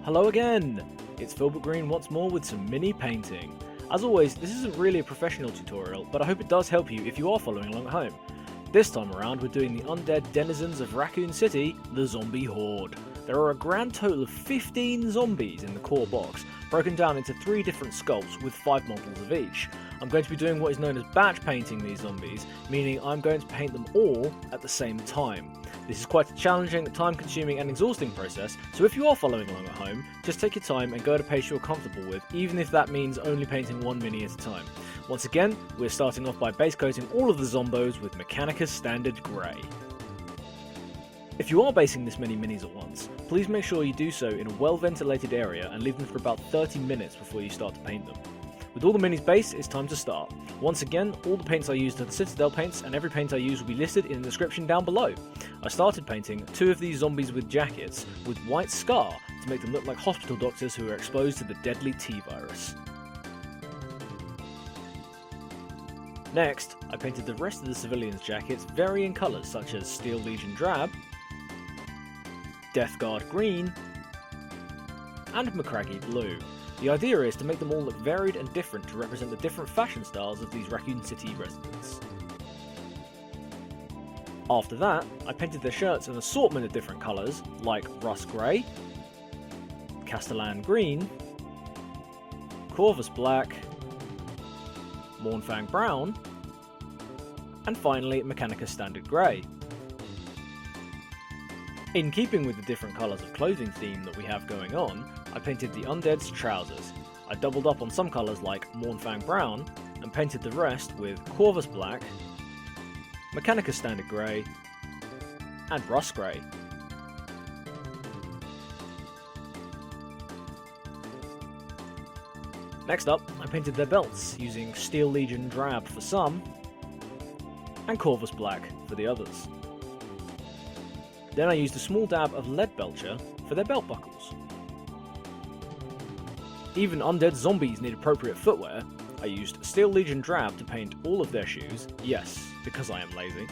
Hello again! It's PhilbertGreen once more with some mini painting. As always, this isn't really a professional tutorial, but I hope it does help you if you are following along at home. This time around we're doing the undead denizens of Raccoon City, the Zombie Horde. There are a grand total of 15 zombies in the core box, broken down into 3 different sculpts with 5 models of each. I'm going to be doing what is known as batch painting these zombies, meaning I'm going to paint them all at the same time. This is quite a challenging, time-consuming and exhausting process, so if you are following along at home, just take your time and go at a pace you're comfortable with, even if that means only painting one mini at a time. Once again, we're starting off by base coating all of the zombos with Mechanicus Standard Grey. If you are basing this many minis at once, please make sure you do so in a well-ventilated area and leave them for about 30 minutes before you start to paint them. With all the minis based, it's time to start. Once again, all the paints I used are the Citadel Paints, and every paint I use will be listed in the description down below. I started painting 2 of these zombies with jackets with white scar to make them look like hospital doctors who are exposed to the deadly T-virus. Next, I painted the rest of the civilians' jackets varying colours such as Steel Legion Drab, Death Guard Green, and Macragge Blue. The idea is to make them all look varied and different to represent the different fashion styles of these Raccoon City residents. After that, I painted their shirts an assortment of different colours like Russ Grey, Castellan Green, Corvus Black, Mournfang Brown, and finally Mechanicus Standard Grey. In keeping with the different colours of clothing theme that we have going on, I painted the undead's trousers. I doubled up on some colours like Mournfang Brown, and painted the rest with Corvus Black, Mechanicus Standard Grey, and Russ Grey. Next up, I painted their belts, using Steel Legion Drab for some, and Corvus Black for the others. Then I used a small dab of Leadbelcher for their belt buckles. Even undead zombies need appropriate footwear. I used Steel Legion Drab to paint all of their shoes, yes, because I am lazy,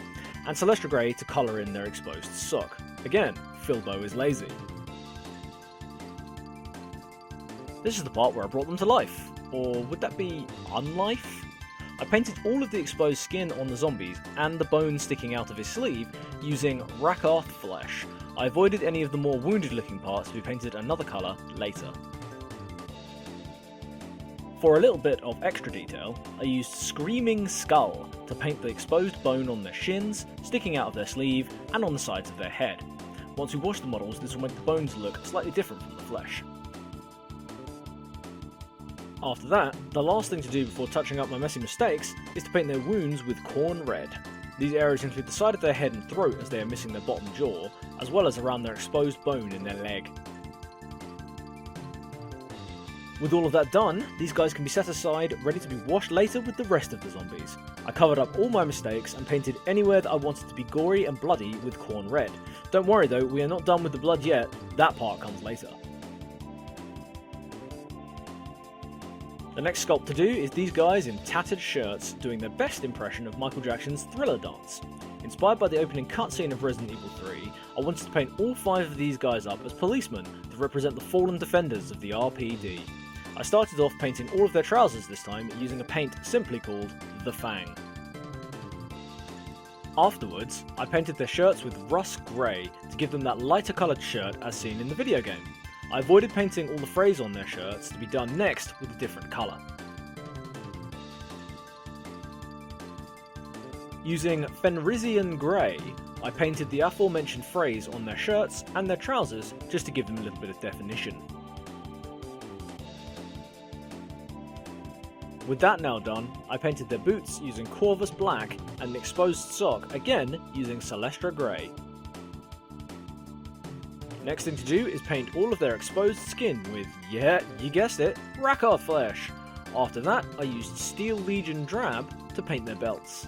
and Celestra Grey to colour in their exposed sock. Again, Philbo is lazy. This is the part where I brought them to life, or would that be unlife? I painted all of the exposed skin on the zombies and the bone sticking out of his sleeve using Rakarth flesh. I avoided any of the more wounded looking parts to be painted another colour later. For a little bit of extra detail, I used Screaming Skull to paint the exposed bone on their shins, sticking out of their sleeve, and on the sides of their head. Once we wash the models, this will make the bones look slightly different from the flesh. After that, the last thing to do before touching up my messy mistakes is to paint their wounds with Khorne Red. These areas include the side of their head and throat as they are missing their bottom jaw, as well as around their exposed bone in their leg. With all of that done, these guys can be set aside, ready to be washed later with the rest of the zombies. I covered up all my mistakes and painted anywhere that I wanted to be gory and bloody with Khorne Red. Don't worry though, we are not done with the blood yet, that part comes later. The next sculpt to do is these guys in tattered shirts doing their best impression of Michael Jackson's Thriller dance. Inspired by the opening cutscene of Resident Evil 3, I wanted to paint all 5 of these guys up as policemen to represent the fallen defenders of the RPD. I started off painting all of their trousers this time using a paint simply called the Fang. Afterwards, I painted their shirts with Russ Grey to give them that lighter coloured shirt as seen in the video game. I avoided painting all the Frays on their shirts to be done next with a different colour. Using Fenrisian Grey, I painted the aforementioned Frays on their shirts and their trousers just to give them a little bit of definition. With that now done, I painted their boots using Corvus Black and the exposed sock again using Celestra Grey. Next thing to do is paint all of their exposed skin with, yeah, you guessed it, Rakarth flesh. After that, I used Steel Legion Drab to paint their belts.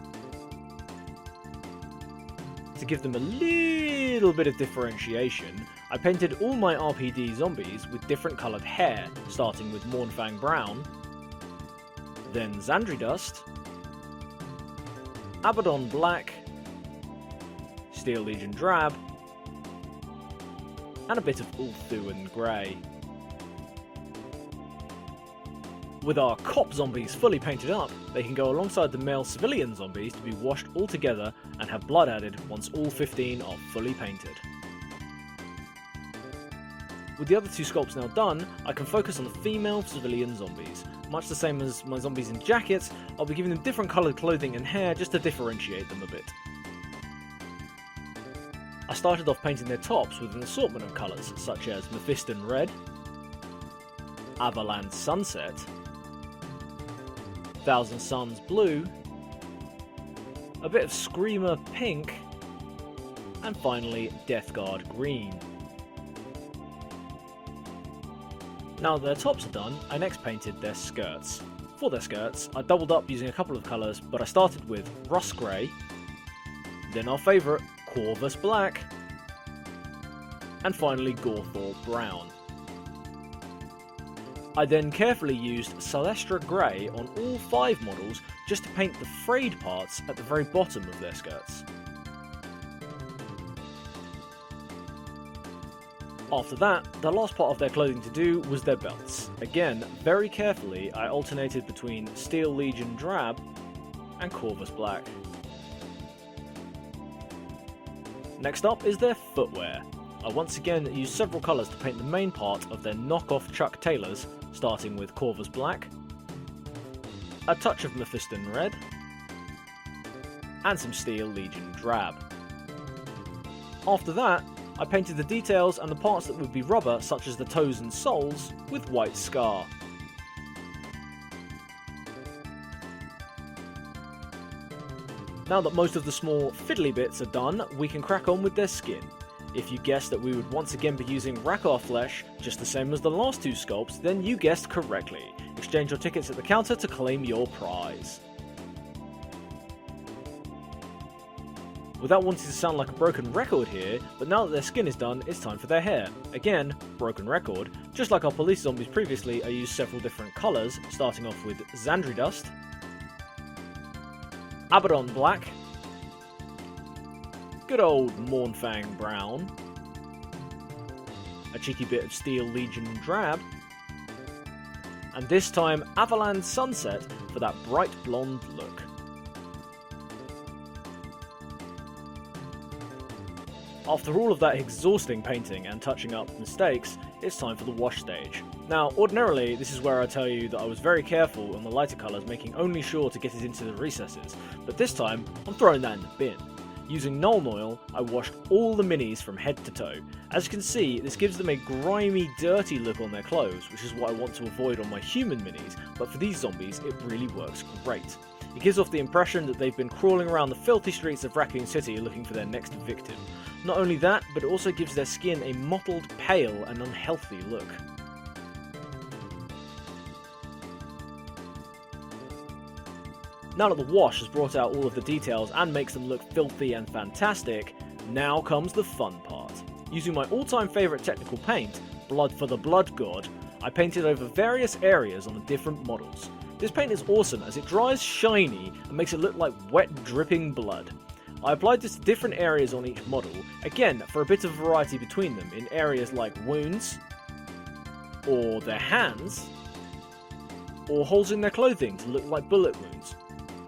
To give them a little bit of differentiation, I painted all my RPD zombies with different coloured hair, starting with Mournfang Brown, then Xandri Dust, Abaddon Black, Steel Legion Drab, and a bit of Ulthuan Grey. With our cop zombies fully painted up, they can go alongside the male civilian zombies to be washed all together and have blood added once all 15 are fully painted. With the other two sculpts now done, I can focus on the female civilian zombies. Much the same as my zombies in jackets, I'll be giving them different coloured clothing and hair just to differentiate them a bit. I started off painting their tops with an assortment of colours such as Mephiston Red, Avalanche Sunset, Thousand Suns Blue, a bit of Screamer Pink, and finally Death Guard Green. Now that their tops are done, I next painted their skirts. For their skirts, I doubled up using a couple of colours, but I started with Russ Grey, then our favourite, Corvus Black, and finally Gorthor Brown. I then carefully used Celestra Grey on all 5 models just to paint the frayed parts at the very bottom of their skirts. After that, the last part of their clothing to do was their belts. Again, very carefully I alternated between Steel Legion Drab and Corvus Black. Next up is their footwear. I once again used several colours to paint the main part of their knockoff Chuck Taylors, starting with Corvus Black, a touch of Mephiston Red, and some Steel Legion Drab. After that, I painted the details and the parts that would be rubber, such as the toes and soles, with white scar. Now that most of the small fiddly bits are done, we can crack on with their skin. If you guessed that we would once again be using Rakarth flesh, just the same as the last 2 sculpts, then you guessed correctly. Exchange your tickets at the counter to claim your prize. Without wanting to sound like a broken record here, but now that their skin is done, it's time for their hair. Again, broken record. Just like our police zombies previously, I used several different colours, starting off with Xandri Dust, Abaddon Black, good old Mournfang Brown, a cheeky bit of Steel Legion Drab, and this time Avalanche Sunset for that bright blonde look. After all of that exhausting painting and touching up mistakes, it's time for the wash stage. Now, ordinarily, this is where I tell you that I was very careful on the lighter colours, making only sure to get it into the recesses, but this time, I'm throwing that in the bin. Using Nuln Oil, I washed all the minis from head to toe. As you can see, this gives them a grimy, dirty look on their clothes, which is what I want to avoid on my human minis, but for these zombies, it really works great. It gives off the impression that they've been crawling around the filthy streets of Raccoon City looking for their next victim. Not only that, but it also gives their skin a mottled, pale and unhealthy look. Now that the wash has brought out all of the details and makes them look filthy and fantastic, now comes the fun part. Using my all-time favourite technical paint, Blood for the Blood God, I painted over various areas on the different models. This paint is awesome as it dries shiny and makes it look like wet dripping blood. I applied this to different areas on each model, again for a bit of variety between them, in areas like wounds, or their hands, or holes in their clothing to look like bullet wounds.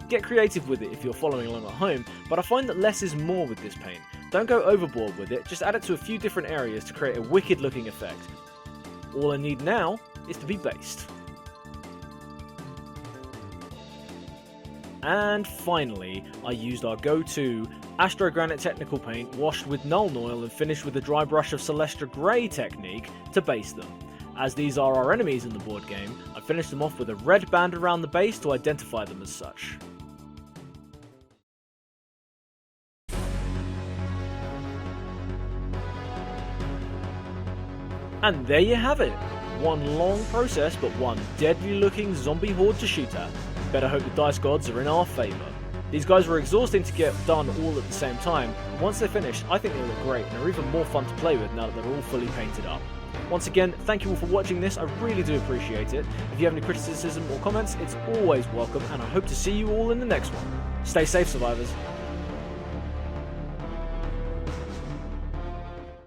Get creative with it if you're following along at home, but I find that less is more with this paint. Don't go overboard with it, just add it to a few different areas to create a wicked looking effect. All I need now is to be based. And finally, I used our go-to Astro Granite Technical Paint washed with Nuln Oil and finished with a dry brush of Celestra Grey technique to base them. As these are our enemies in the board game, I finished them off with a red band around the base to identify them as such. And there you have it! One long process, but one deadly looking zombie horde to shoot at. Better hope the dice gods are in our favour. These guys were exhausting to get done all at the same time, and once they're finished, I think they look great and are even more fun to play with now that they're all fully painted up. Once again, thank you all for watching this, I really do appreciate it. If you have any criticism or comments, it's always welcome, and I hope to see you all in the next one. Stay safe, survivors.